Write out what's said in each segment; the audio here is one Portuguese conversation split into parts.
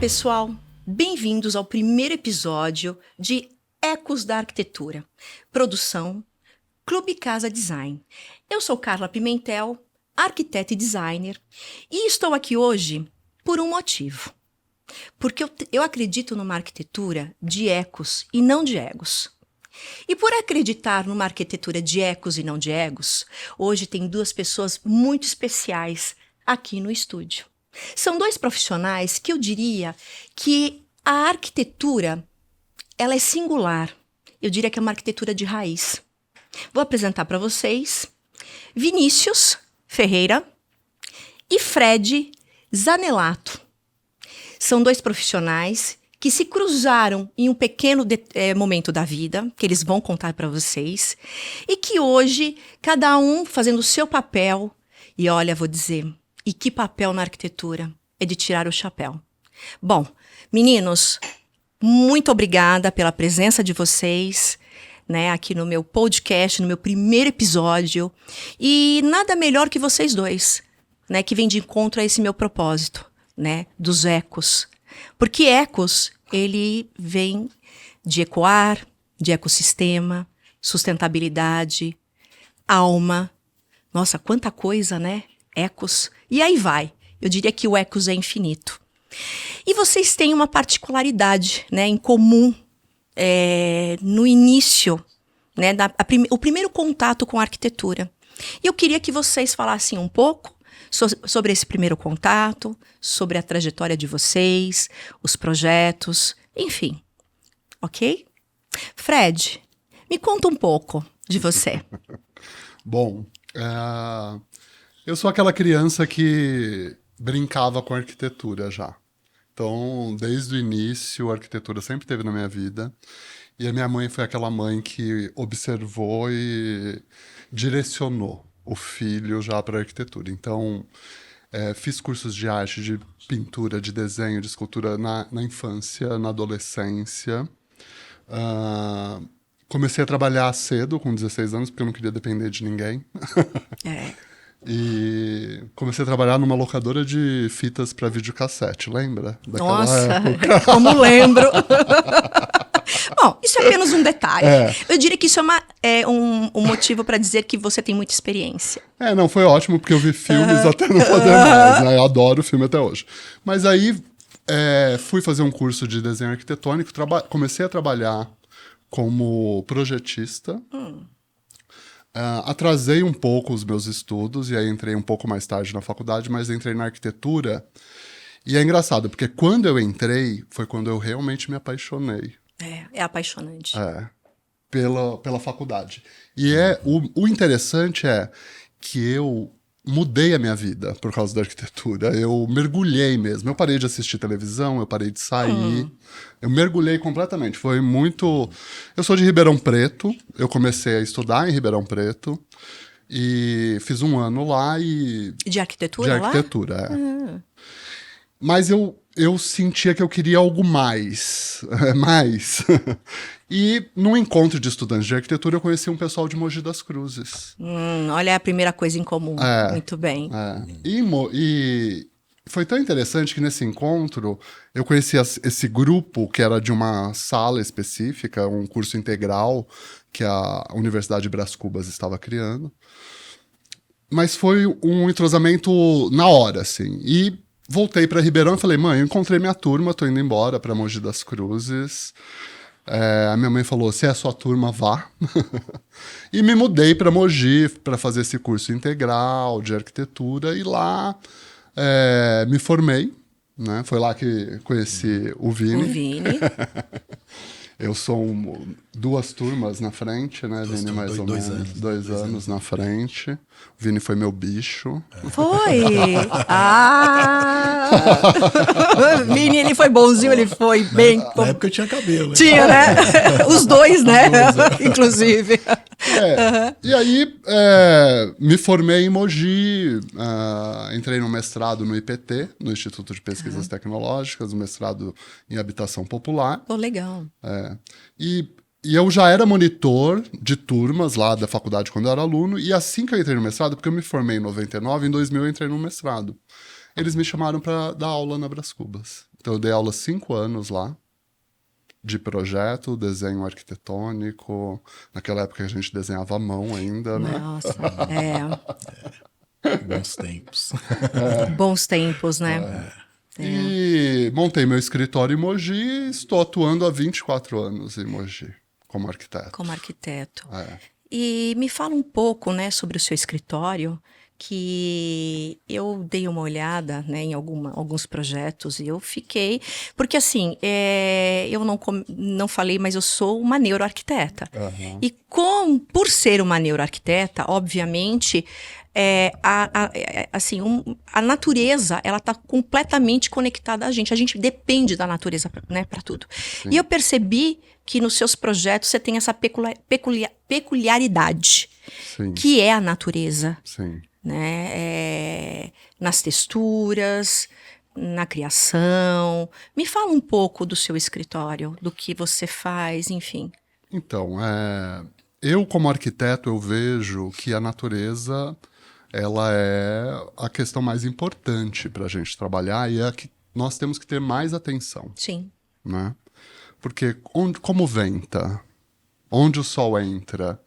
pessoal, bem-vindos ao primeiro episódio de Ecos da Arquitetura, produção Clube Casa Design. Eu sou Carla Pimentel, arquiteta e designer, e estou aqui hoje por um motivo. Porque eu acredito numa arquitetura de ecos e não de egos. E por acreditar numa arquitetura de ecos e não de egos, hoje tem duas pessoas muito especiais aqui no estúdio. São dois profissionais que eu diria que a arquitetura, ela é singular. Eu diria que é uma arquitetura de raiz. Vou apresentar para vocês Vinícius Ferreira e Fred Zanelato. São dois profissionais que se cruzaram em um pequeno momento da vida, que eles vão contar para vocês, e que hoje, cada um fazendo o seu papel, e olha, vou dizer, e que papel na arquitetura? É de tirar o chapéu. Bom, meninos, muito obrigada pela presença de vocês, né, aqui no meu podcast, no meu primeiro episódio, e nada melhor que vocês dois, né, que vem de encontro a esse meu propósito, né, dos ecos. Porque ecos, ele vem de ecoar, de ecossistema, sustentabilidade, alma. Nossa, quanta coisa, né? Ecos. E aí vai. Eu diria que o ecos é infinito. E vocês têm uma particularidade, né, em comum no início, né, o primeiro contato com a arquitetura. E eu queria que vocês falassem um pouco sobre esse primeiro contato, sobre a trajetória de vocês, os projetos, enfim. Ok? Fred, me conta um pouco de você. Bom, eu sou aquela criança que brincava com arquitetura já. Então, desde o início, a arquitetura sempre esteve na minha vida. E a minha mãe foi aquela mãe que observou e direcionou o filho já para a arquitetura. Então, fiz cursos de arte, de pintura, de desenho, de escultura na infância, na adolescência. Comecei a trabalhar cedo, com 16 anos, porque eu não queria depender de ninguém. E comecei a trabalhar numa locadora de fitas para videocassete, lembra? Nossa, como lembro! Bom, isso é apenas um detalhe. Eu diria que isso é um motivo para dizer que você tem muita experiência. Não, foi ótimo, porque eu vi filmes até não poder mais, né? Eu adoro filme até hoje. Mas aí, fui fazer um curso de desenho arquitetônico, comecei a trabalhar como projetista. Atrasei um pouco os meus estudos, e aí entrei um pouco mais tarde na faculdade, mas entrei na arquitetura. E é engraçado, porque quando eu entrei, foi quando eu realmente me apaixonei. É apaixonante. Pela faculdade. E o interessante é que eu mudei a minha vida por causa da arquitetura. Eu mergulhei mesmo. Eu parei de assistir televisão, eu parei de sair. Eu mergulhei completamente. Foi muito... Eu sou de Ribeirão Preto. Eu comecei a estudar em Ribeirão Preto. E fiz um ano lá e... De arquitetura lá? De arquitetura, Mas eu sentia que eu queria algo mais. E num encontro de estudantes de arquitetura, eu conheci um pessoal de Mogi das Cruzes. Olha a primeira coisa em comum. Muito bem. E foi tão interessante que nesse encontro eu conheci esse grupo que era de uma sala específica, um curso integral que a Universidade de Brás Cubas estava criando. Mas foi um entrosamento na hora, assim. E voltei para Ribeirão e falei, mãe, eu encontrei minha turma, tô indo embora para Mogi das Cruzes. A minha mãe falou, se é a sua turma, vá. E me mudei para Mogi para fazer esse curso integral de arquitetura. E lá me formei, né? Foi lá que conheci o Vini. O Vini. Eu sou duas turmas na frente, né, Vini? Mais ou menos. Dois anos na frente. O Vini foi meu bicho. Foi? O Vini, ele foi bonzinho, ele foi bem... Na época eu tinha cabelo. Tinha, né? Os dois, né? Inclusive. E aí, me formei em Mogi, entrei no mestrado no IPT, no Instituto de Pesquisas Tecnológicas, um mestrado em habitação popular. Pô, legal. E eu já era monitor de turmas lá da faculdade quando eu era aluno, e assim que eu entrei no mestrado, porque eu me formei em 99, em 2000 eu entrei no mestrado. Eles me chamaram para dar aula na Brás Cubas. Então eu dei aula 5 anos lá, de projeto, desenho arquitetônico. Naquela época a gente desenhava à mão ainda, né? Nossa, Bons tempos. bons tempos, né? E montei meu escritório em Mogi e estou atuando há 24 anos em Mogi, como arquiteto. Como arquiteto. É. E me fala um pouco, né, sobre o seu escritório, que eu dei uma olhada, né, em alguns projetos e eu fiquei... Porque, assim, eu não falei, mas eu sou uma neuroarquiteta. Uhum. E por ser uma neuroarquiteta, obviamente, a natureza, ela está completamente conectada a gente depende da natureza, né, para tudo. E eu percebi que nos seus projetos você tem essa peculiaridade, Sim. que é a natureza, Sim. né? Nas texturas, na criação. Me fala um pouco do seu escritório, do que você faz, enfim. Então, eu como arquiteto, eu vejo que a natureza, ela é a questão mais importante para a gente trabalhar e é a que nós temos que ter mais atenção, Sim. né? Porque como venta, onde o sol entra,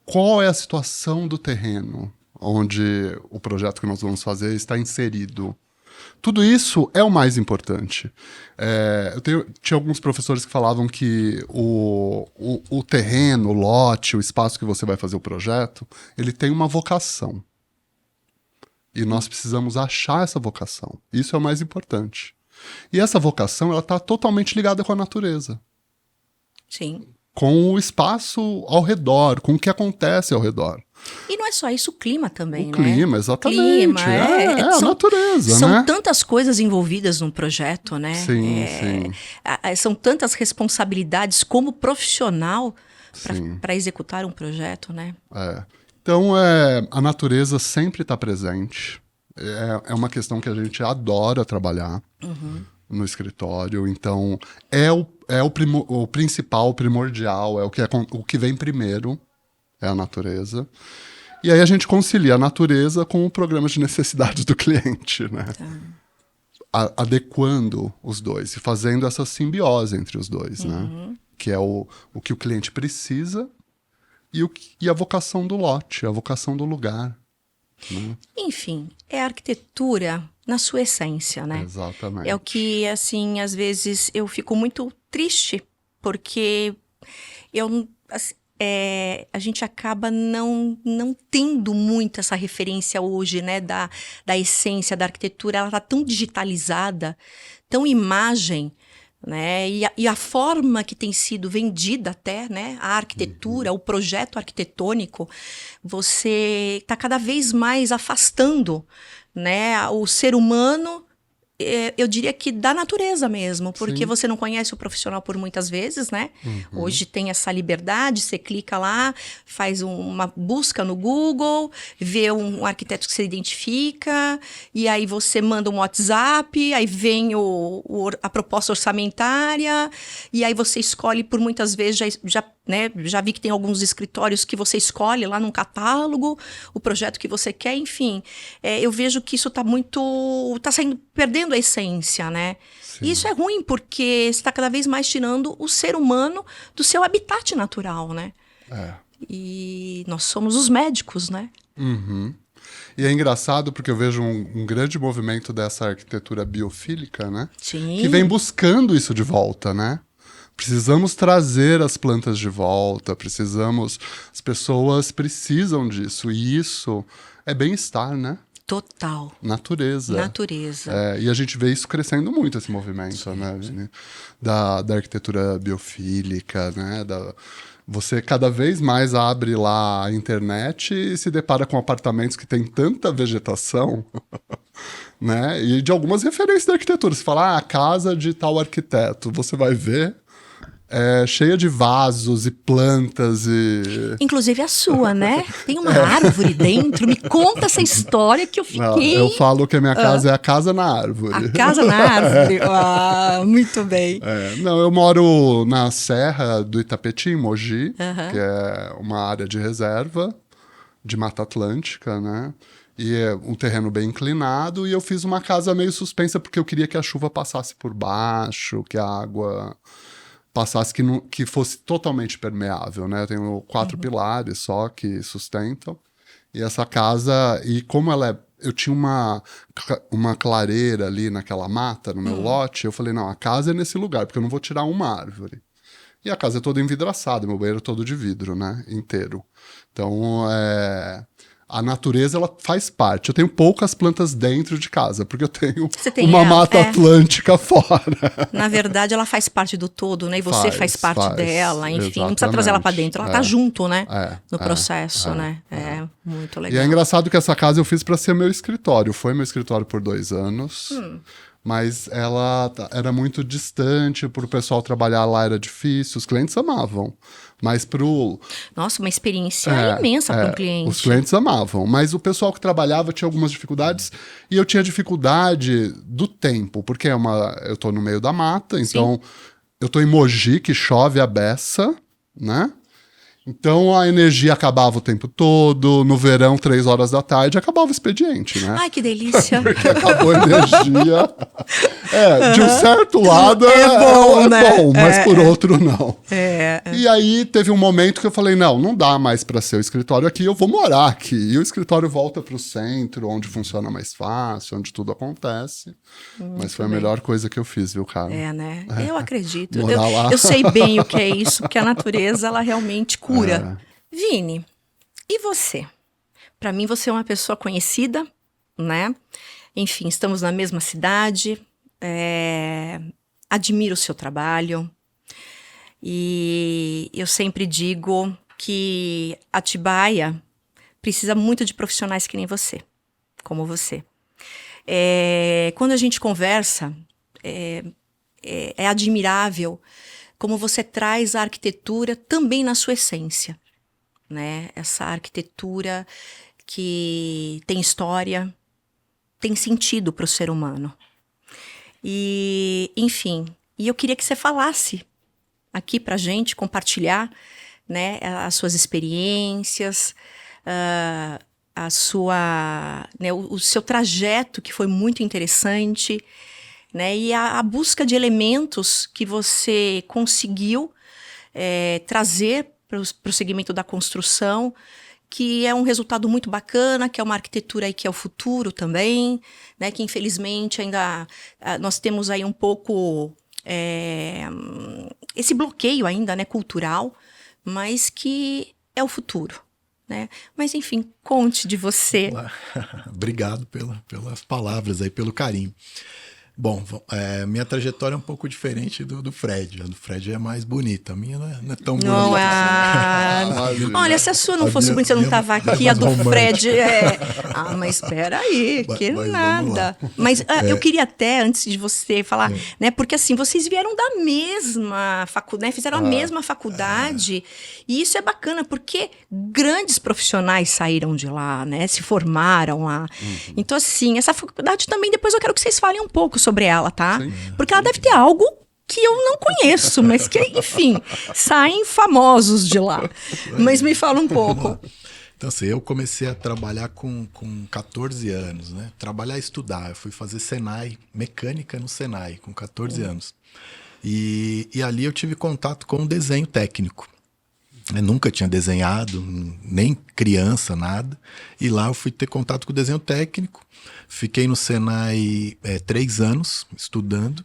qual é a situação do terreno onde o projeto que nós vamos fazer está inserido. Tudo isso é o mais importante. Tinha alguns professores que falavam que o terreno, o lote, o espaço que você vai fazer o projeto, ele tem uma vocação. E nós precisamos achar essa vocação. Isso é o mais importante. E essa vocação, ela está totalmente ligada com a natureza. Sim. Com o espaço ao redor, com o que acontece ao redor. E não é só isso, o clima também, O né? clima, exatamente. Clima, é a natureza, são né? tantas coisas envolvidas num projeto, né? Sim, sim. São tantas responsabilidades como profissional Sim. para executar um projeto, né? Então, a natureza sempre está presente. É uma questão que a gente adora trabalhar no escritório. Então, o principal, o primordial, o que vem primeiro, é a natureza. E aí a gente concilia a natureza com o programa de necessidades do cliente, né? Adequando os dois e fazendo essa simbiose entre os dois, né? Que é o que o cliente precisa e a vocação do lote, a vocação do lugar. Né? Enfim, é a arquitetura na sua essência, né? Exatamente. É o que, assim, às vezes eu fico muito triste, porque a gente acaba não tendo muito essa referência hoje, né, da essência da arquitetura. Ela está tão digitalizada, tão imagem, né, e a forma que tem sido vendida até, né, a arquitetura, o projeto arquitetônico, você está cada vez mais afastando, né, o ser humano, eu diria que da natureza mesmo, porque Sim. você não conhece o profissional por muitas vezes, né? Hoje tem essa liberdade, você clica lá, faz uma busca no Google, vê um arquiteto que você identifica, e aí você manda um WhatsApp, aí vem a proposta orçamentária, e aí você escolhe por muitas vezes, já vi que tem alguns escritórios que você escolhe lá num catálogo o projeto que você quer, enfim. Eu vejo que isso está perdendo a essência, né? Sim. E isso é ruim, porque você está cada vez mais tirando o ser humano do seu habitat natural, né? E nós somos os médicos, né? E é engraçado porque eu vejo um grande movimento dessa arquitetura biofílica, né? Sim. Que vem buscando isso de volta, né? Precisamos trazer as plantas de volta, as pessoas precisam disso, e isso é bem-estar, né? Total. Natureza. E a gente vê isso crescendo muito, esse movimento, né, Vini? Da arquitetura biofílica, né? Você cada vez mais abre lá a internet e se depara com apartamentos que tem tanta vegetação, né? E de algumas referências da arquitetura. Você fala, a casa de tal arquiteto, você vai ver cheia de vasos e plantas e... Inclusive a sua, né? Tem uma árvore dentro. Me conta essa história que eu fiquei... Não, eu falo que a minha casa é a casa na árvore. A casa na árvore? Muito bem. Não, eu moro na Serra do Itapetí, em Mogi, que é uma área de reserva de Mata Atlântica, né? E é um terreno bem inclinado, e eu fiz uma casa meio suspensa porque eu queria que a chuva passasse por baixo, que a água passasse, que fosse totalmente permeável, né? Eu tenho 4 pilares só que sustentam. E essa casa, e como eu tinha uma clareira ali naquela mata, no meu lote, eu falei, não, a casa é nesse lugar, porque eu não vou tirar uma árvore. E a casa é toda envidraçada, meu banheiro é todo de vidro, né? Inteiro. Então, a natureza, ela faz parte. Eu tenho poucas plantas dentro de casa, porque eu tenho uma mata atlântica fora. Na verdade, ela faz parte do todo, né? E você faz parte dela, enfim. Exatamente. Não precisa trazer ela para dentro, ela tá junto, né? No processo, né? É muito legal. E é engraçado que essa casa eu fiz para ser meu escritório. Foi meu escritório por 2 anos. Mas ela era muito distante, para o pessoal trabalhar lá era difícil, os clientes amavam. Mas Nossa, uma experiência imensa para um cliente. Os clientes amavam, mas o pessoal que trabalhava tinha algumas dificuldades, e eu tinha dificuldade do tempo, porque eu tô no meio da mata, então eu tô em Mogi, que chove a beça, né? Então a energia acabava o tempo todo, no verão, 3 horas da tarde, acabava o expediente, né? Ai, que delícia! Porque acabou a energia. De um certo lado bom, né? Mas por outro não. E aí teve um momento que eu falei, não dá mais para ser o escritório aqui, eu vou morar aqui. E o escritório volta para o centro, onde funciona mais fácil, onde tudo acontece. Mas foi a melhor coisa que eu fiz, viu, cara? Né? Eu acredito. Lá. Eu sei bem o que é isso, porque a natureza, ela realmente cura. Vini, e você? Para mim, você é uma pessoa conhecida, né? Enfim, estamos na mesma cidade, admiro o seu trabalho, e eu sempre digo que Atibaia precisa muito de profissionais que nem você, como você. Quando a gente conversa, é admirável como você traz a arquitetura também na sua essência, né? Essa arquitetura que tem história, tem sentido para o ser humano. E, enfim, eu queria que você falasse aqui para a gente, compartilhar, né, as suas experiências, o seu trajeto, que foi muito interessante, né, e a busca de elementos que você conseguiu trazer para o segmento da construção, que é um resultado muito bacana, que é uma arquitetura aí que é o futuro também, né, que infelizmente ainda nós temos aí um pouco esse bloqueio ainda, né, cultural, mas que é o futuro, né? Mas enfim, conte de você. Obrigado pelas palavras aí, pelo carinho. Bom, minha trajetória é um pouco diferente do Fred. A do Fred é mais bonita. A minha não é tão bonita. Olha, se a sua não fosse bonita, você não estava aqui. A do Fred mas espera aí, mas nada. Mas eu queria até, antes de você falar, né? Porque assim, vocês vieram da mesma faculdade, né, fizeram a mesma faculdade. E isso é bacana, porque grandes profissionais saíram de lá, né? Se formaram lá. Então, assim, essa faculdade também, depois eu quero que vocês falem um pouco sobre ela, tá? Sim, porque ela deve ter algo que eu não conheço, mas que, enfim, saem famosos de lá. Mas me fala um pouco. Então, assim, eu comecei a trabalhar com 14 anos, né? Trabalhar e estudar. Eu fui fazer Senai, mecânica no Senai, com 14 anos. E ali eu tive contato com o desenho técnico. Eu nunca tinha desenhado, nem criança, nada. E lá eu fui ter contato com o desenho técnico. Fiquei no Senai 3 anos estudando.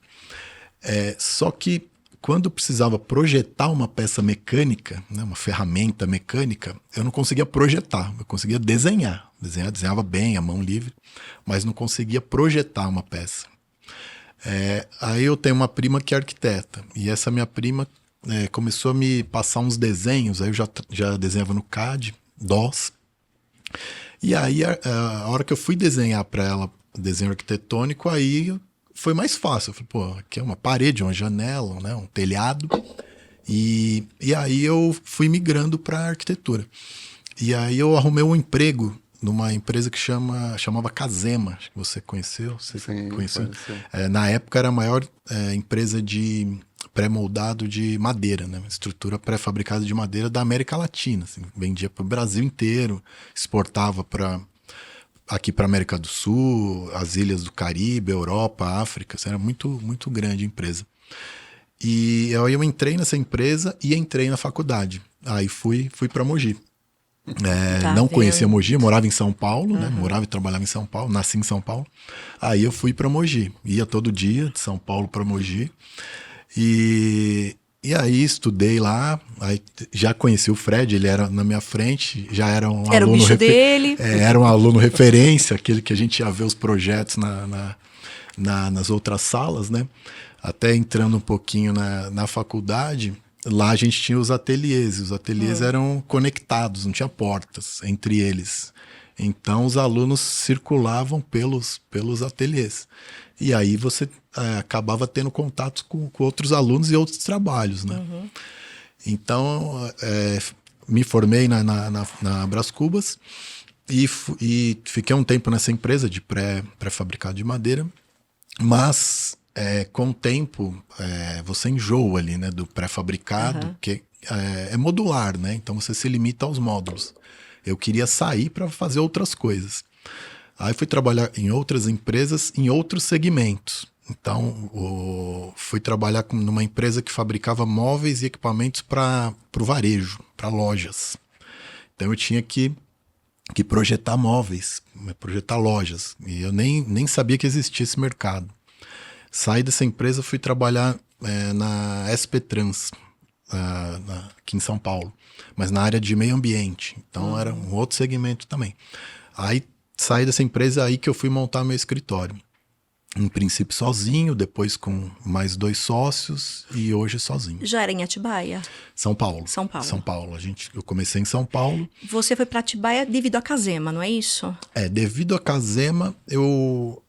Só que quando precisava projetar uma peça mecânica, né, uma ferramenta mecânica, eu não conseguia projetar, eu conseguia desenhar. Desenhava bem, a mão livre, mas não conseguia projetar uma peça. Aí eu tenho uma prima que é arquiteta, e essa minha prima começou a me passar uns desenhos, aí eu já desenhava no CAD, DOS. E aí a hora que eu fui desenhar para ela, desenho arquitetônico, aí foi mais fácil. Eu falei, pô, aqui é uma parede, uma janela, né, um telhado. E aí eu fui migrando para arquitetura. E aí eu arrumei um emprego numa empresa que chamava Casema, acho que você conheceu. Sim, conheceu? Na época era a maior empresa de pré-moldado de madeira, né? Estrutura pré-fabricada de madeira da América Latina. Assim, vendia para o Brasil inteiro, exportava para aqui para América do Sul, as ilhas do Caribe, Europa, África. Era muito, muito grande a empresa. E aí eu entrei nessa empresa e entrei na faculdade. Aí fui para Mogi. Não conhecia Mogi, morava em São Paulo, né? Morava e trabalhava em São Paulo, nasci em São Paulo. Aí eu fui para Mogi, ia todo dia de São Paulo para Mogi. E aí estudei lá, aí já conheci o Fred, ele era na minha frente, já era um era aluno... o bicho dele. Era um aluno referência, aquele que a gente ia ver os projetos nas outras salas, né? Até entrando um pouquinho na faculdade, lá a gente tinha os ateliês, e os ateliês eram conectados, não tinha portas entre eles. Então os alunos circulavam pelos ateliês. E aí você acabava tendo contato com outros alunos e outros trabalhos, né? Então me formei na Brás Cubas e fiquei um tempo nessa empresa de pré-fabricado de madeira, mas com o tempo você enjoa ali, né, do pré-fabricado, que é modular, né? Então você se limita aos módulos. Eu queria sair para fazer outras coisas. Aí fui trabalhar em outras empresas, em outros segmentos. Então, fui trabalhar numa empresa que fabricava móveis e equipamentos para o varejo, para lojas. Então, eu tinha que projetar móveis, projetar lojas. E eu nem sabia que existia esse mercado. Saí dessa empresa, fui trabalhar na SP Trans, aqui em São Paulo, mas na área de meio ambiente. Então, era um outro segmento também. Aí, saí dessa empresa aí que eu fui montar meu escritório. Em princípio sozinho, depois com mais 2 sócios e hoje sozinho. Já era em Atibaia? São Paulo. São Paulo. São Paulo. Eu comecei em São Paulo. Você foi para Atibaia devido à Casema, não é isso? Devido à Casema, eu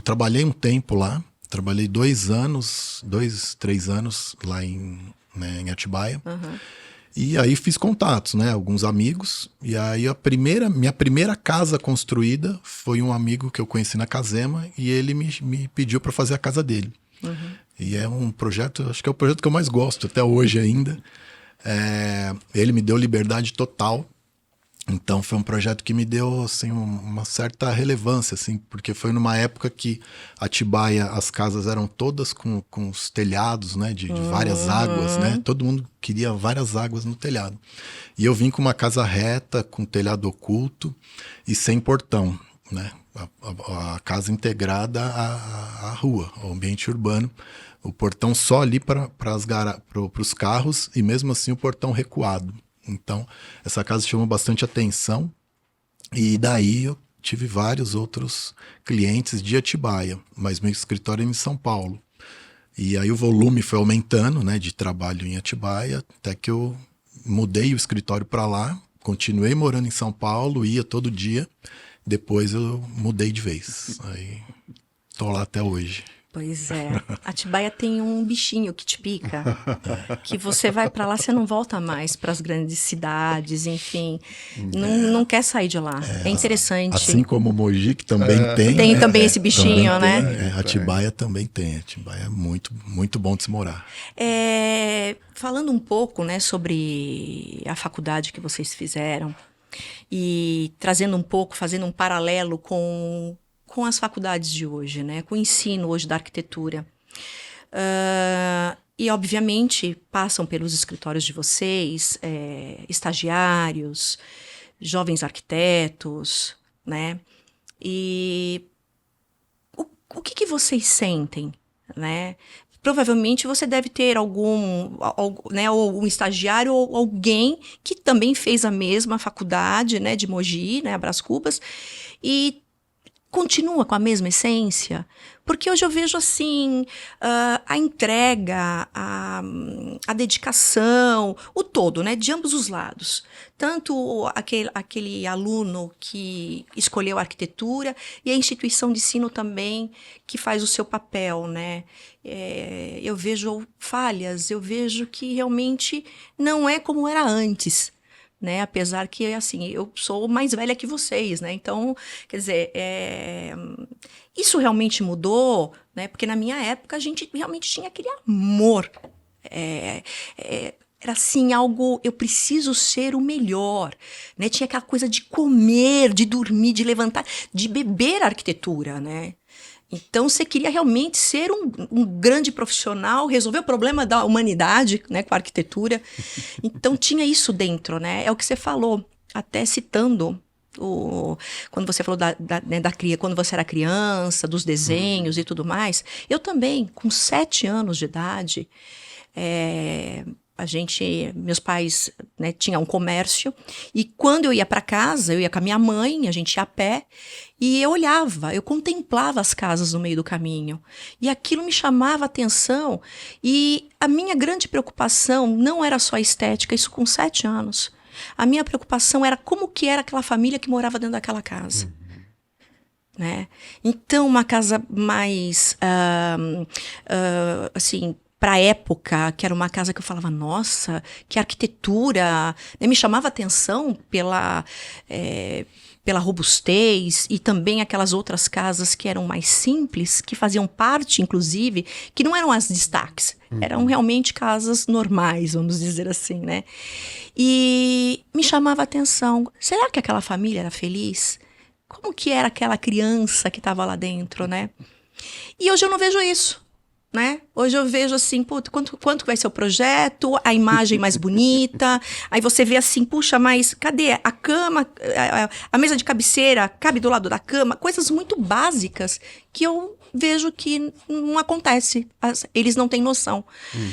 trabalhei um tempo lá. Trabalhei 2 anos, 2, 3 anos lá em Atibaia. E aí fiz contatos, né? Alguns amigos. E aí minha primeira casa construída foi um amigo que eu conheci na Casema e ele me pediu para fazer a casa dele. E é um projeto, acho que é o projeto que eu mais gosto até hoje ainda. Ele me deu liberdade total. Então foi um projeto que me deu assim, uma certa relevância, assim, porque foi numa época que Atibaia, as casas eram todas com os telhados, né, de várias águas, né? Todo mundo queria várias águas no telhado. E eu vim com uma casa reta, com telhado oculto e sem portão, né? A casa integrada à rua, ao ambiente urbano. O portão só ali para os carros e mesmo assim o portão recuado. Então, essa casa chamou bastante atenção e daí eu tive vários outros clientes de Atibaia, mas meu escritório é em São Paulo. E aí o volume foi aumentando, né, de trabalho em Atibaia, até que eu mudei o escritório para lá, continuei morando em São Paulo, ia todo dia, depois eu mudei de vez. Aí tô lá até hoje. Pois é. Atibaia tem um bichinho que te pica, que você vai para lá, você não volta mais para as grandes cidades, enfim, não quer sair de lá. É interessante. Assim como Mogi, que também tem. Tem também esse bichinho, também né? Atibaia também tem. Atibaia é muito, muito bom de se morar. Falando um pouco, né, sobre a faculdade que vocês fizeram e trazendo um pouco, fazendo um paralelo com as faculdades de hoje, né? Com o ensino hoje da arquitetura. E, obviamente, passam pelos escritórios de vocês, estagiários, jovens arquitetos, né? E o que vocês sentem, né? Provavelmente você deve ter algum estagiário ou alguém que também fez a mesma faculdade, né, de Mogi, né, a Brás Cubas, e continua com a mesma essência? Porque hoje eu vejo assim, a entrega, a dedicação, o todo, né, de ambos os lados. Tanto aquele aluno que escolheu a arquitetura e a instituição de ensino também que faz o seu papel, né? Eu vejo falhas, eu vejo que realmente não é como era antes, né? Apesar que, assim, eu sou mais velha que vocês, né? Então, quer dizer, isso realmente mudou, né? Porque na minha época a gente realmente tinha aquele amor. era assim, algo, eu preciso ser o melhor, né? Tinha aquela coisa de comer, de dormir, de levantar, de beber arquitetura, né? Então, você queria realmente ser um grande profissional, resolver o problema da humanidade, né, com a arquitetura. Então, tinha isso dentro, né? É o que você falou, até citando quando você falou quando você era criança, dos desenhos e tudo mais. Eu também, com 7 anos de idade, meus pais, né, tinham um comércio, e quando eu ia para casa, eu ia com a minha mãe, a gente ia a pé, e eu olhava, eu contemplava as casas no meio do caminho, e aquilo me chamava a atenção, e a minha grande preocupação não era só a estética, isso com 7 anos. A minha preocupação era como que era aquela família que morava dentro daquela casa. Né? Então, uma casa mais, assim, para a época, que era uma casa que eu falava, nossa, que arquitetura, né? Me chamava atenção pela robustez, e também aquelas outras casas que eram mais simples, que faziam parte, inclusive, que não eram as destaques, eram realmente casas normais, vamos dizer assim, né? E me chamava atenção, será que aquela família era feliz? Como que era aquela criança que estava lá dentro, né? E hoje eu não vejo isso, né? Hoje eu vejo assim, puta, quanto vai ser o projeto, a imagem mais bonita, aí você vê assim, puxa, mas cadê a cama, a mesa de cabeceira cabe do lado da cama, coisas muito básicas que eu vejo que não acontece, eles não têm noção.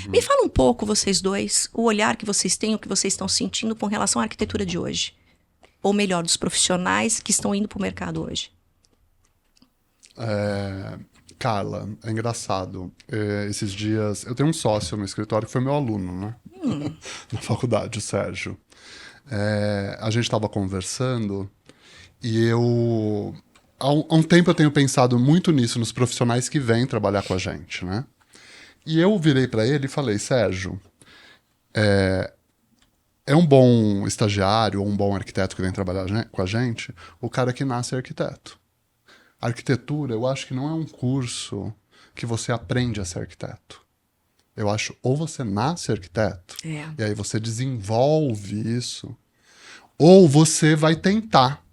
Me fala um pouco, vocês dois, o olhar que vocês têm, o que vocês estão sentindo com relação à arquitetura de hoje. Ou melhor, dos profissionais que estão indo para o mercado hoje. Carla, é engraçado. Esses dias, eu tenho um sócio no escritório que foi meu aluno, né? Na faculdade, o Sérgio. A gente estava conversando e há um tempo eu tenho pensado muito nisso, nos profissionais que vêm trabalhar com a gente, né? E eu virei para ele e falei, Sérgio, é um bom estagiário ou um bom arquiteto que vem trabalhar com a gente, o cara que nasce arquiteto. A arquitetura, eu acho que não é um curso que você aprende a ser arquiteto. Eu acho, ou você nasce arquiteto, e aí você desenvolve isso, ou você vai tentar,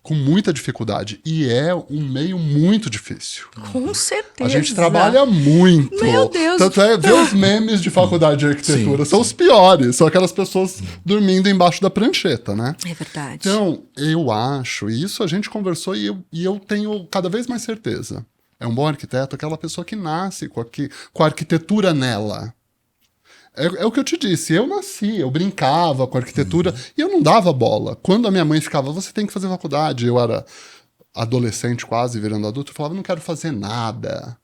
com muita dificuldade. E é um meio muito difícil. Com certeza. A gente trabalha muito. Meu Deus. Tanto ver os memes de faculdade de arquitetura são os piores. São aquelas pessoas dormindo embaixo da prancheta, né? É verdade. Então, eu acho, e isso a gente conversou e eu tenho cada vez mais certeza. É um bom arquiteto aquela pessoa que nasce com a arquitetura nela. É o que eu te disse, eu nasci, eu brincava com arquitetura e eu não dava bola. Quando a minha mãe ficava, você tem que fazer faculdade, eu era adolescente quase, virando adulto, eu falava, não quero fazer nada.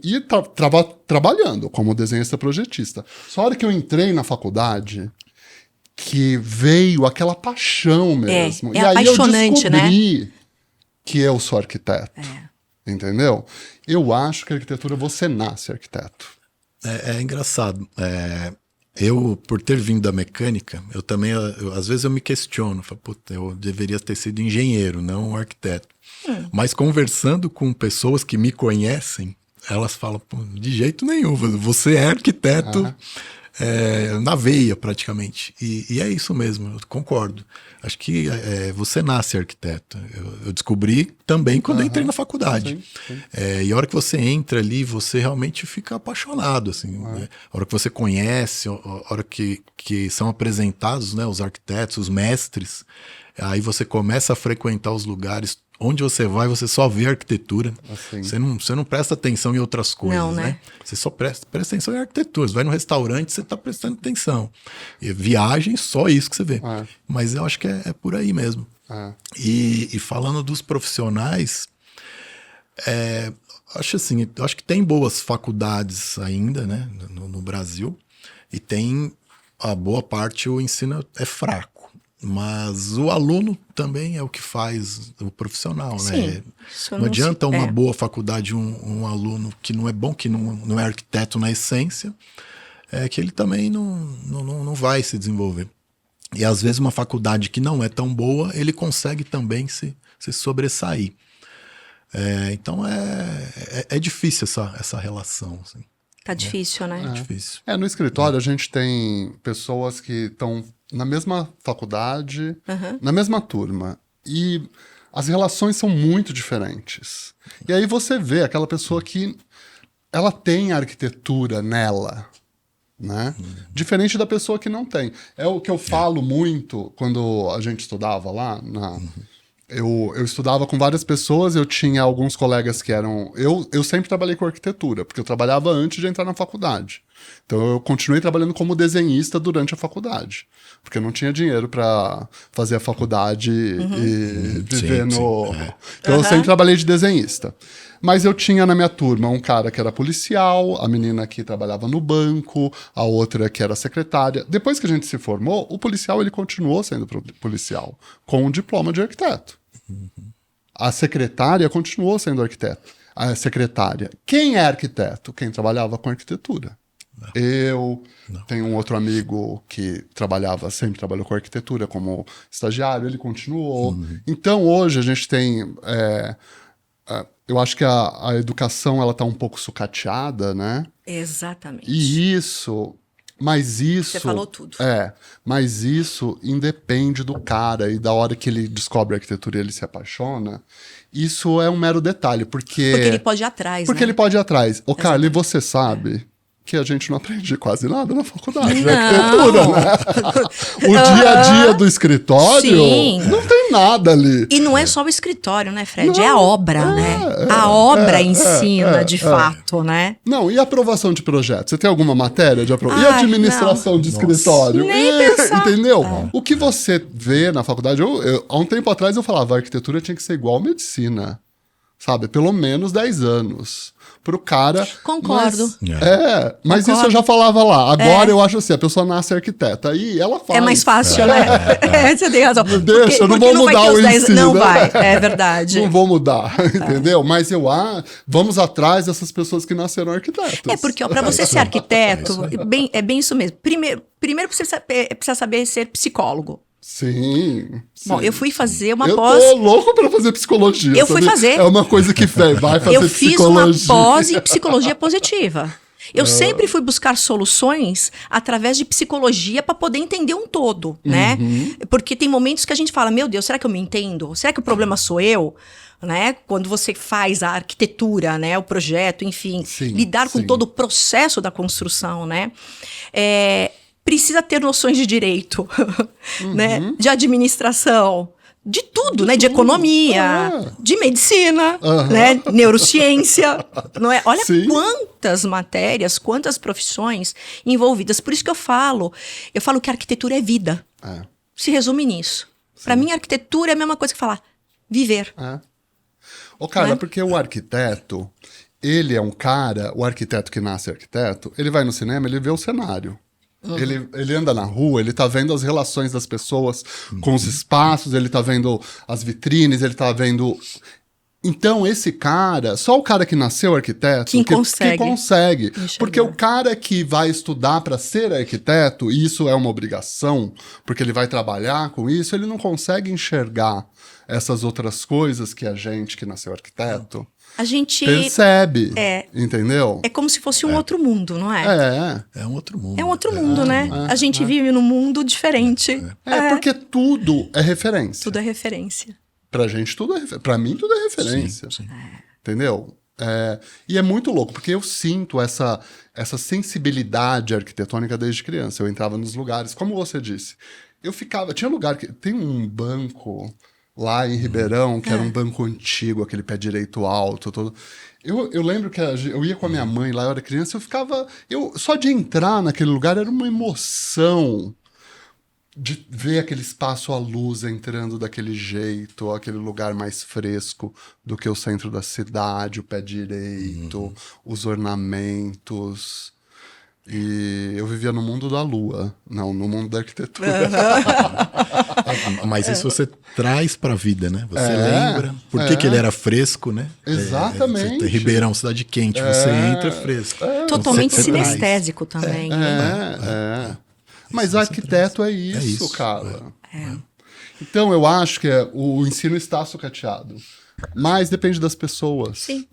E trabalhando como desenhista projetista. Só a hora que eu entrei na faculdade, que veio aquela paixão mesmo. É e aí apaixonante, eu descobri que eu sou arquiteto. Entendeu? Eu acho que a arquitetura, você nasce arquiteto. É engraçado. Eu, por ter vindo da mecânica, eu também, às vezes eu me questiono, falo, puta, eu deveria ter sido engenheiro, não um arquiteto. Mas conversando com pessoas que me conhecem, elas falam, pô, de jeito nenhum, você é arquiteto na veia praticamente. E é isso mesmo, eu concordo. Acho que você nasce arquiteto. Eu descobri também quando eu entrei na faculdade. Sim. E a hora que você entra ali, você realmente fica apaixonado. Assim, né? A hora que você conhece, a hora que são apresentados, né, os arquitetos, os mestres, aí você começa a frequentar os lugares. Onde você vai, você só vê arquitetura. Assim. Você não presta atenção em outras coisas, não, né? Você só presta atenção em arquitetura. Você vai no restaurante, você está prestando atenção. E viagem, só isso que você vê. Mas eu acho que é por aí mesmo. E falando dos profissionais, acho que tem boas faculdades ainda, né, no Brasil. E tem, a boa parte, o ensino é fraco. Mas o aluno também é o que faz o profissional, sim, né? Não adianta uma boa faculdade, um aluno que não é bom, que não é arquiteto na essência, que ele também não vai se desenvolver. E às vezes uma faculdade que não é tão boa, ele consegue também se sobressair. Então é difícil essa relação, assim. Tá difícil, né? É difícil. No escritório a gente tem pessoas que estão na mesma faculdade, na mesma turma. E as relações são muito diferentes. E aí você vê aquela pessoa que ela tem arquitetura nela, né? Diferente da pessoa que não tem. É o que eu falo muito quando a gente estudava lá. Eu estudava com várias pessoas, eu tinha alguns colegas que eram... Eu sempre trabalhei com arquitetura, porque eu trabalhava antes de entrar na faculdade. Então eu continuei trabalhando como desenhista durante a faculdade, porque eu não tinha dinheiro para fazer a faculdade e viver no... Então eu sempre trabalhei de desenhista. Mas eu tinha na minha turma um cara que era policial, a menina que trabalhava no banco, a outra que era secretária. Depois que a gente se formou, o policial ele continuou sendo policial, com um diploma de arquiteto. A secretária continuou sendo arquiteto. A secretária. Quem é arquiteto? Quem trabalhava com arquitetura. Tenho um outro amigo que sempre trabalhou com arquitetura como estagiário, ele continuou. Então hoje a gente tem... eu acho que a educação ela tá um pouco sucateada, né? Exatamente. Mas isso... Você falou tudo. Mas isso independe do cara e da hora que ele descobre a arquitetura e ele se apaixona. Isso é um mero detalhe, porque ele pode ir atrás, Porque né? ele pode ir atrás. Ô, Carla, e você sabe que a gente não aprende quase nada na faculdade de Não. arquitetura, né? O dia a dia do escritório, Sim. não tem nada ali. E não é só o escritório, né, Fred? Não, É a obra, né? A obra ensina, de fato, né? Não, e aprovação de projeto? Você tem alguma matéria de aprovação? E Ai, administração de escritório? Nem pensar. Entendeu? O que você vê na faculdade... há um tempo atrás eu falava, a arquitetura tinha que ser igual a medicina. Sabe? Pelo menos 10 anos. Pro cara... Concordo. Mas Concordo. isso eu já falava lá. Agora eu acho assim, a pessoa nasce arquiteta. Aí ela faz. É mais fácil, né? Você tem razão. Deixa, eu não porque vou vai mudar ter o os 10 ensino. Não vai, é verdade. Não vou mudar, entendeu? Mas vamos atrás dessas pessoas que nasceram arquitetas. Porque ó, para você ser arquiteto, é bem isso mesmo. Primeiro precisa saber ser psicólogo. Sim. Bom, eu fui fazer uma eu pós... tô louco pra fazer psicologia. Eu fui fazer. É uma coisa que vai fazer Eu fiz uma psicologia. pós em psicologia positiva. Eu sempre fui buscar soluções através de psicologia para poder entender um todo, né? Porque tem momentos que a gente fala, meu Deus, será que eu me entendo? Será que o problema sou eu? Né? Quando você faz a arquitetura, né? O projeto, enfim, lidar com todo o processo da construção, né? Precisa ter noções de direito, né? De administração, de tudo, né? De economia, de medicina, né? Neurociência, não é? Olha quantas matérias, quantas profissões envolvidas. Por isso que eu falo que a arquitetura é vida. Se resume nisso. Para mim, a arquitetura é a mesma coisa que falar viver. Ô, cara, porque o arquiteto, ele é um cara, o arquiteto que nasce arquiteto, ele vai no cinema, ele vê o cenário. Ele anda na rua, ele tá vendo as relações das pessoas com os espaços, ele tá vendo as vitrines, ele tá vendo... Então, esse cara, só o cara que nasceu arquiteto que consegue. Porque o cara que vai estudar para ser arquiteto, e isso é uma obrigação, porque ele vai trabalhar com isso, ele não consegue enxergar essas outras coisas que a gente que nasceu arquiteto... A gente percebe, entendeu? É como se fosse um outro mundo, não é? É um outro mundo. É um outro mundo, né? A gente vive num mundo diferente. Porque tudo é referência. Tudo é referência. Pra gente tudo é referência. Pra mim tudo é referência. Sim. Entendeu? E é muito louco, porque eu sinto essa sensibilidade arquitetônica desde criança. Eu entrava nos lugares, como você disse. Tinha lugar que... Tem um banco... Lá em Ribeirão, que era um banco antigo, aquele pé direito alto, todo. Eu lembro que eu ia com a minha mãe lá, eu era criança, só de entrar naquele lugar era uma emoção de ver aquele espaço à luz entrando daquele jeito, aquele lugar mais fresco do que o centro da cidade, o pé direito, os ornamentos. E eu vivia no mundo da lua, não no mundo da arquitetura. Mas isso você traz pra vida, né? Você lembra por que ele era fresco, né? Exatamente. Ribeirão, cidade quente, você entra fresco. Totalmente você sinestésico também. Mas arquiteto é isso, cara. Então eu acho que o ensino está sucateado. Mas depende das pessoas. Sim.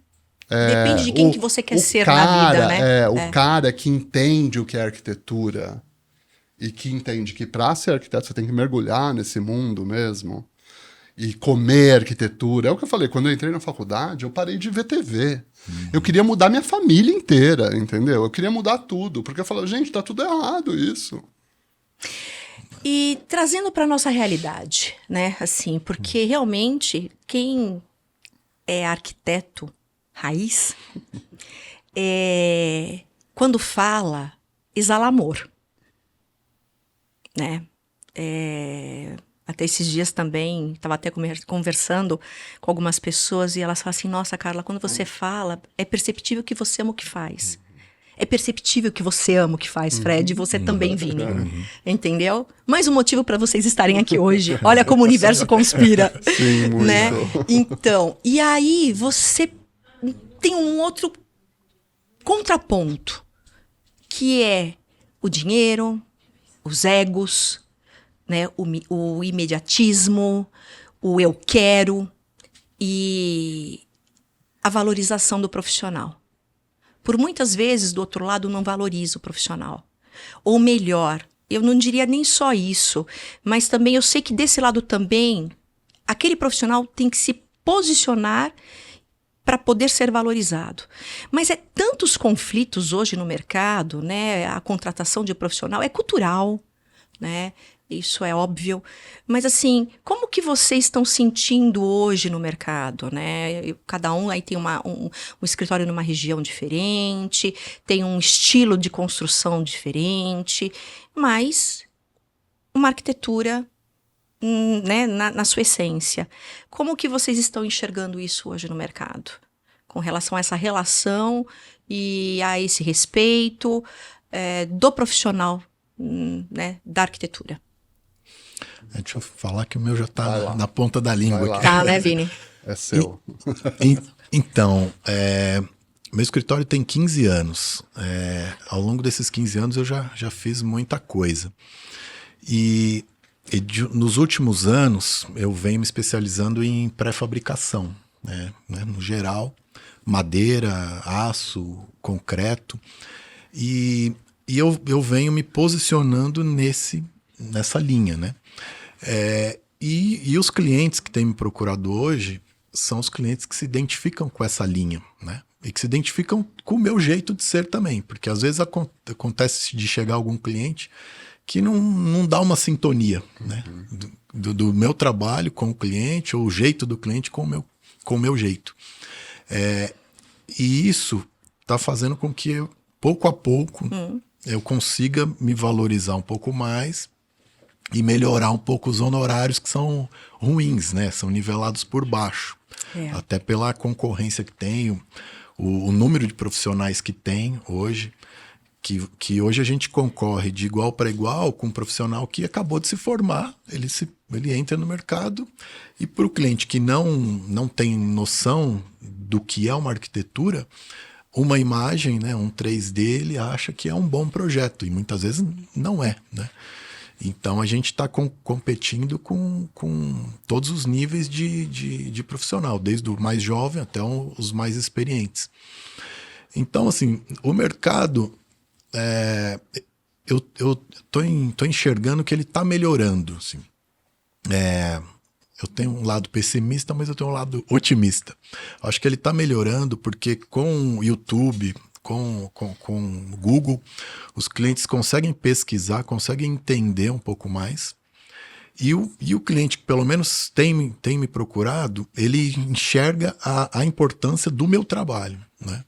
Depende de quem que você quer ser na vida, né? O cara que entende o que é arquitetura e que entende que para ser arquiteto você tem que mergulhar nesse mundo mesmo e comer arquitetura. É o que eu falei, quando eu entrei na faculdade, eu parei de ver TV. Eu queria mudar minha família inteira, entendeu? Eu queria mudar tudo, porque eu falei, gente, tá tudo errado isso. E trazendo para nossa realidade, né? Assim, porque realmente quem é arquiteto raiz, quando fala, exala amor, né? Até esses dias também, estava até conversando com algumas pessoas e elas falam assim, nossa, Carla, quando você fala, é perceptível que você ama o que faz. É perceptível que você ama o que faz, Fred, e você também, Vini. Entendeu? Mais um motivo para vocês estarem aqui hoje. Olha como o universo conspira. Sim, muito. Né? Então, e aí você tem um outro contraponto, que é o dinheiro, os egos, né? O imediatismo, o eu quero e a valorização do profissional. Por muitas vezes, do outro lado, não valoriza o profissional. Ou melhor, eu não diria nem só isso, mas também eu sei que desse lado também, aquele profissional tem que se posicionar para poder ser valorizado. Mas é tantos conflitos hoje no mercado, né? A contratação de profissional é cultural, né? Isso é óbvio. Mas assim, como que vocês estão sentindo hoje no mercado, né? Cada um aí tem um escritório numa região diferente, tem um estilo de construção diferente, mas uma arquitetura, né, na sua essência. Como que vocês estão enxergando isso hoje no mercado? Com relação a essa relação e a esse respeito do profissional, né, da arquitetura. Deixa eu falar que o meu já tá na ponta da língua aqui. Tá, né, Vini? É seu. Então, meu escritório tem 15 anos. Ao longo desses 15 anos eu já fiz muita coisa. E nos últimos anos eu venho me especializando em pré-fabricação, né? No geral, madeira, aço, concreto. E eu venho me posicionando nessa linha, né? E os clientes que têm me procurado hoje são os clientes que se identificam com essa linha, né? E que se identificam com o meu jeito de ser também, porque às vezes acontece de chegar algum cliente que não dá uma sintonia, né? Do meu trabalho com o cliente, ou o jeito do cliente com o meu jeito. E isso está fazendo com que eu, pouco a pouco, eu consiga me valorizar um pouco mais e melhorar um pouco os honorários que são ruins, né? São nivelados por baixo. Até pela concorrência que tem, o número de profissionais que tem hoje, que hoje a gente concorre de igual para igual com um profissional que acabou de se formar, ele entra no mercado, e para o cliente que não tem noção do que é uma arquitetura, uma imagem, né, um 3D, ele acha que é um bom projeto, e muitas vezes não é, né? Então a gente está competindo com todos os níveis de profissional, desde o mais jovem até os mais experientes. Então, assim, o mercado, eu tô enxergando que ele está melhorando. Assim. Eu tenho um lado pessimista, mas eu tenho um lado otimista. Acho que ele está melhorando porque com o YouTube, com o Google, os clientes conseguem pesquisar, conseguem entender um pouco mais. E o cliente que pelo menos tem me procurado, ele enxerga a importância do meu trabalho, né?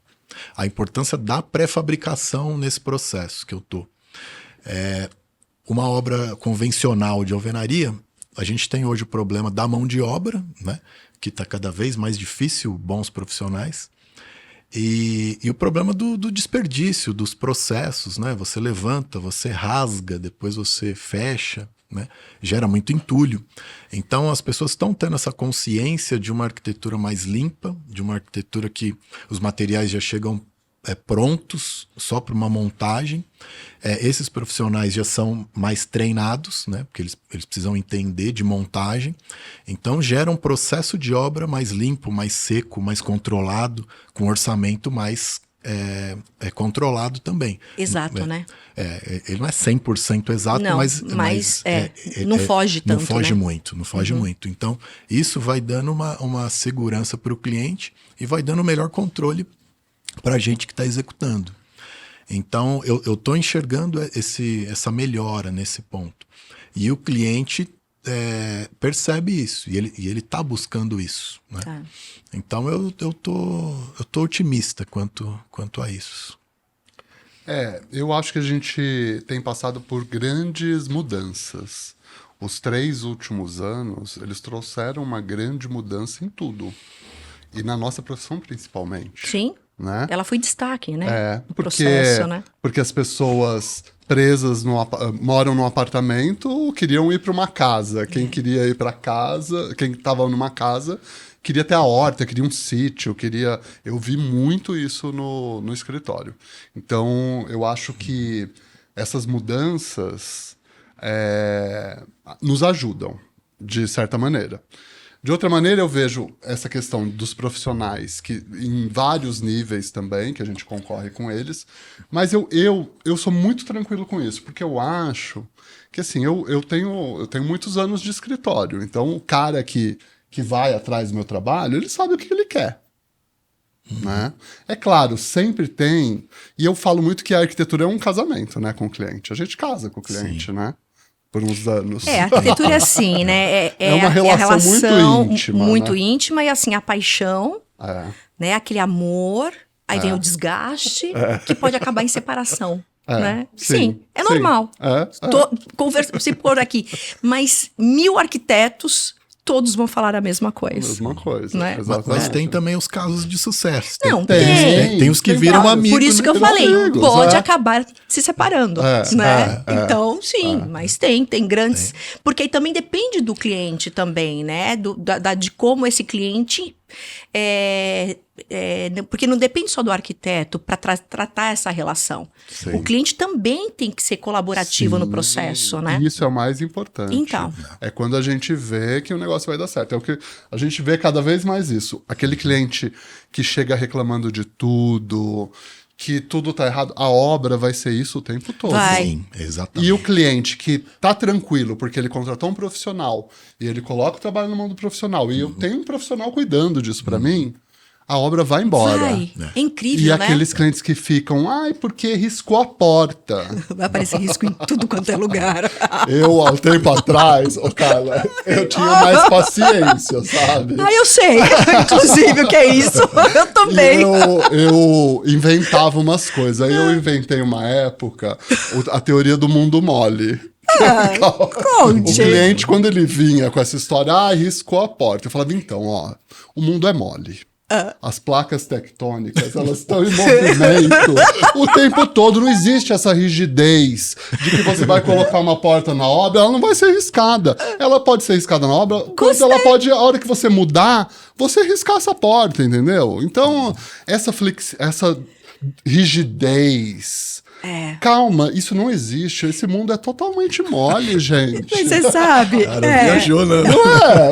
A importância da pré-fabricação nesse processo que eu estou. Uma obra convencional de alvenaria, a gente tem hoje o problema da mão de obra, né? Que está cada vez mais difícil, bons profissionais. E o problema do desperdício, dos processos, né? Você levanta, você rasga, depois você fecha, né? Gera muito entulho. Então as pessoas estão tendo essa consciência de uma arquitetura mais limpa, de uma arquitetura que os materiais já chegam prontos só para uma montagem. Esses profissionais já são mais treinados, né? Porque eles precisam entender de montagem. Então gera um processo de obra mais limpo, mais seco, mais controlado, com orçamento mais controlado também. Exato, né? Ele não é 100% exato, Não, mas não foge tanto, não foge né? muito, não foge muito. Então, isso vai dando uma segurança para o cliente e vai dando o melhor controle para a gente que está executando. Então, eu estou enxergando essa melhora nesse ponto. E o cliente percebe isso, e ele está buscando isso. Né? Tá. Então, eu tô otimista quanto a isso. Eu acho que a gente tem passado por grandes mudanças. Os 3 últimos anos, eles trouxeram uma grande mudança em tudo. E na nossa profissão, principalmente. Sim. Né? Ela foi destaque, né? Porque, processo, né? Porque as pessoas presas moram num apartamento queriam ir para uma casa. Quem queria ir para casa, quem estava numa casa, queria ter a horta, queria um sítio, Eu vi muito isso no escritório. Então, eu acho que essas mudanças nos ajudam, de certa maneira. De outra maneira, eu vejo essa questão dos profissionais, que em vários níveis também, que a gente concorre com eles, mas eu sou muito tranquilo com isso, porque eu acho que, assim, eu tenho muitos anos de escritório, então o cara que vai atrás do meu trabalho, ele sabe o que ele quer. Né? É claro, sempre tem, e eu falo muito que a arquitetura é um casamento, né, com o cliente. A gente casa com o cliente, né? Por uns anos. A arquitetura é assim, né? É uma relação muito né? íntima, e assim, a paixão, né? Aquele amor, aí vem o desgaste, que pode acabar em separação. Né? Sim, é normal. Se por aqui. Mas 1000 arquitetos, todos vão falar a mesma coisa. Mesma coisa, né? Mas tem também os casos de sucesso. Não, tem os que viram amigos. Por isso que eu falei, amigos, pode acabar se separando, né? Então, sim, É. mas tem grandes... Porque aí também depende do cliente também, né? De como esse cliente... porque não depende só do arquiteto para tratar essa relação. Sim. O cliente também tem que ser colaborativo no processo, né? Isso é o mais importante. Então. É quando a gente vê que o negócio vai dar certo. É o que a gente vê cada vez mais isso. Aquele cliente que chega reclamando de tudo, que tudo tá errado, a obra vai ser isso o tempo todo. Vai. Sim, exatamente. E o cliente que tá tranquilo porque ele contratou um profissional e ele coloca o trabalho na mão do profissional e eu tenho um profissional cuidando disso para mim, a obra vai embora. Vai. É incrível, E né? aqueles clientes que ficam, porque riscou a porta. Vai aparecer risco em tudo quanto é lugar. Eu, há um tempo atrás, Carla, eu tinha mais paciência, sabe? Eu sei. Inclusive, o que é isso? Eu também. Eu inventava umas coisas. Aí eu inventei uma época a teoria do mundo mole. O cliente, quando ele vinha com essa história, riscou a porta. Eu falava, então, o mundo é mole. As placas tectônicas, elas estão em movimento o tempo todo. Não existe essa rigidez de que você vai colocar uma porta na obra, ela não vai ser riscada. Ela pode ser riscada na obra, mas ela pode, a hora que você mudar, você riscar essa porta, entendeu? Então, essa rigidez... Calma, isso não existe. Esse mundo é totalmente mole, gente. Mas você sabe. Viajou, né?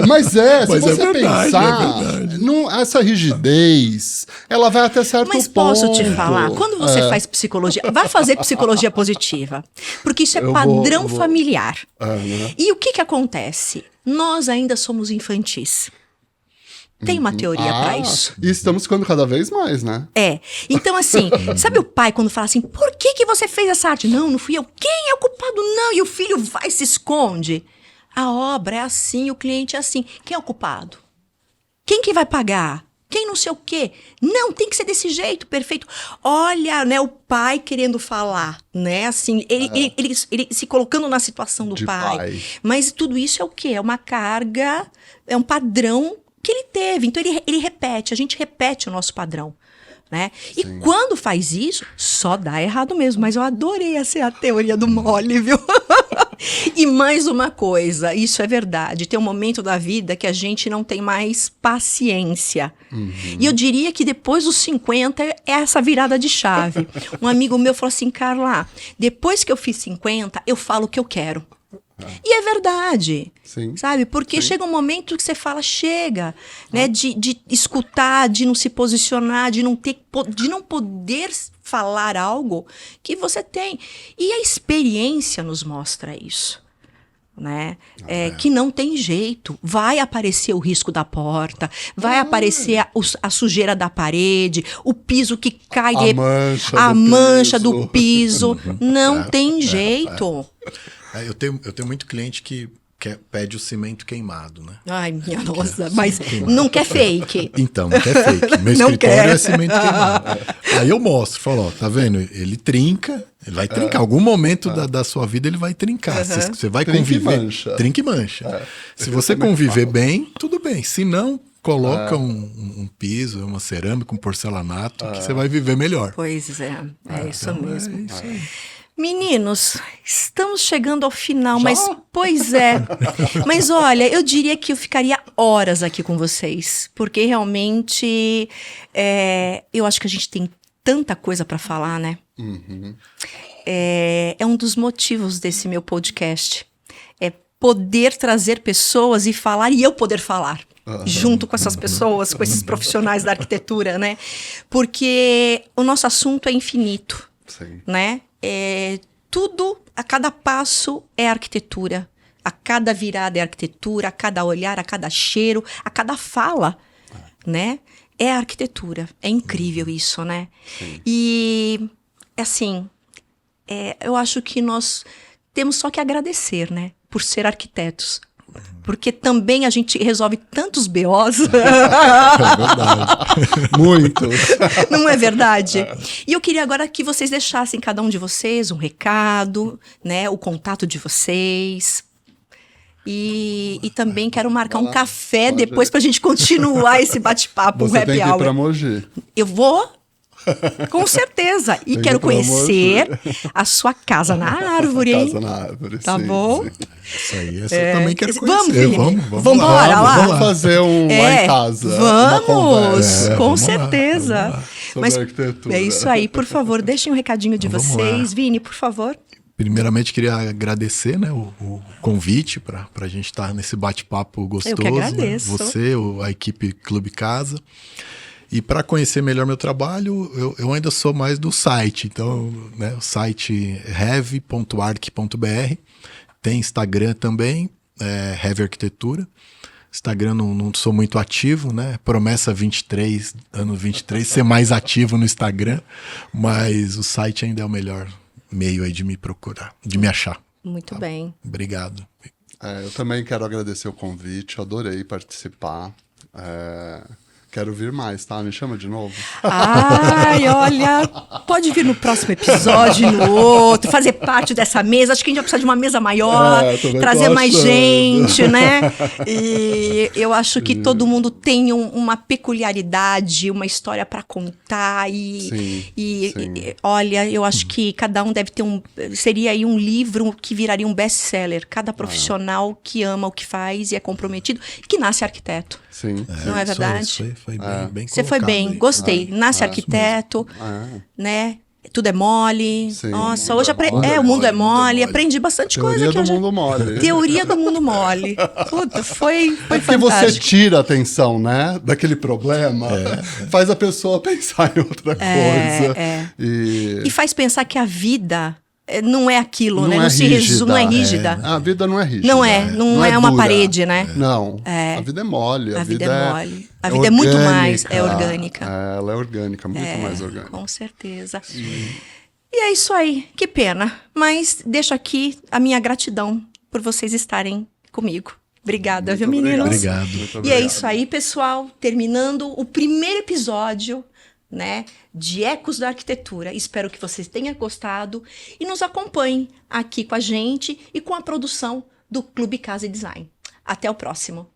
Mas se Mas você verdade, pensar, essa rigidez, ela vai até certo ponto. Mas posso te falar, quando você faz psicologia, vai fazer psicologia positiva. Porque isso é padrão familiar. Né? E o que acontece? Nós ainda somos infantis. Tem uma teoria pra isso. E estamos ficando cada vez mais, né? Então, assim, sabe o pai quando fala assim, por que você fez essa arte? Não fui eu. Quem é o culpado? Não. E o filho vai e se esconde. A obra é assim, o cliente é assim. Quem é o culpado? Quem que vai pagar? Quem não sei o quê? Não, tem que ser desse jeito, perfeito. Olha, né, o pai querendo falar, né, assim, ele se colocando na situação do pai. Mas tudo isso é o quê? É uma carga, é um padrão que ele teve. Então, ele repete, a gente repete o nosso padrão. né? E quando faz isso, só dá errado mesmo. Mas eu adorei essa teoria do mole, viu? E mais uma coisa, isso é verdade. Tem um momento da vida que a gente não tem mais paciência. E eu diria que depois dos 50 é essa virada de chave. Um amigo meu falou assim, Carla, depois que eu fiz 50, eu falo o que eu quero. E é verdade, sabe? Porque chega um momento que você fala, chega, né? De escutar, de não se posicionar, de não poder falar algo que você tem. E a experiência nos mostra isso, né? Que não tem jeito. Vai aparecer o risco da porta, vai aparecer a sujeira da parede, o piso que cai, a mancha do piso. Não tem jeito. Eu tenho muito cliente que pede o cimento queimado, né? Ai, minha nossa, mas não quer fake. Então, não quer fake. Meu escritório é cimento queimado. Aí eu mostro, falo, ó, tá vendo? Ele trinca, ele vai trincar. Algum momento da sua vida ele vai trincar. Você vai conviver. Trinca e mancha. Se você conviver bem, tudo bem. Se não, coloca um piso, uma cerâmica, um porcelanato, que você vai viver melhor. Pois é isso mesmo. É isso aí. Meninos, estamos chegando ao final, mas pois é. Mas olha, eu diria que eu ficaria horas aqui com vocês, porque realmente eu acho que a gente tem tanta coisa para falar, né? É um dos motivos desse meu podcast. É poder trazer pessoas e falar, e eu poder falar. Junto com essas pessoas, com esses profissionais da arquitetura, né? Porque o nosso assunto é infinito, né? Tudo, a cada passo é arquitetura, a cada virada é arquitetura, a cada olhar, a cada cheiro, a cada fala, né? É arquitetura. É incrível isso, né? E, assim, eu acho que nós temos só que agradecer, né? Por ser arquitetos. Porque também a gente resolve tantos BOs. É verdade. Muito. Não é verdade? E eu queria agora que vocês deixassem, cada um de vocês, um recado, né? O contato de vocês. E também quero marcar um café depois pra gente continuar esse bate-papo, Você happy tem que ir hour. pra Mogi. Eu vou... Com certeza. E quero conhecer a sua casa na árvore, hein? Casa na árvore, tá bom? Isso aí, eu também quero conhecer. Vamos, Vini. Vamos lá. Vamos fazer um lá em casa. Vamos, com vamos certeza. Lá, vamos lá. Mas arquitetura. É isso aí, por favor, deixem um recadinho de vocês. Vini, por favor. Primeiramente, queria agradecer, né, o convite para a gente estar nesse bate-papo gostoso. Eu que agradeço. Né? Você, a equipe Clube Casa. E para conhecer melhor meu trabalho, eu ainda sou mais do site. Então, né, o site heavy.arc.br. Tem Instagram também, Heavy Arquitetura. Instagram não sou muito ativo, né? Promessa 23, ano 23, ser mais ativo no Instagram. Mas o site ainda é o melhor meio aí de me procurar, de me achar. Muito bem. Obrigado. Eu também quero agradecer o convite, adorei participar. Quero vir mais, tá? Me chama de novo. Ai, olha, pode vir no próximo episódio, no outro, fazer parte dessa mesa. Acho que a gente vai precisar de uma mesa maior, trazer mais gente, né? E eu acho que todo mundo tem uma peculiaridade, uma história para contar. E olha, eu acho que cada um deve ter seria aí um livro que viraria um best-seller. Cada profissional que ama o que faz e é comprometido, que nasce arquiteto. Sim. Não é verdade? Isso foi bem Você foi bem, aí. gostei. Nasce arquiteto, né? Tudo é mole. Sim, Nossa, hoje o mundo é mole. Aprendi bastante coisa aqui Teoria do hoje. mundo mole. Teoria do mundo mole. Puta, foi Porque você fantástico. tira a atenção, né, daquele problema, faz a pessoa pensar em outra coisa. E faz pensar que a vida não é aquilo, Não né? é Não se rígida. não é rígida. A vida não é rígida. Não é uma dura. parede, né? Não, a vida é mole. A vida é mole. A vida é muito mais, é orgânica. Ela é orgânica, muito mais orgânica. Com certeza. E é isso aí, que pena. Mas deixo aqui a minha gratidão por vocês estarem comigo. Obrigada, viu, meninos? Obrigado. E é isso aí, pessoal. Terminando o primeiro episódio, né, de Ecos da Arquitetura. Espero que vocês tenham gostado e nos acompanhem aqui com a gente e com a produção do Clube Casa e Design. Até o próximo.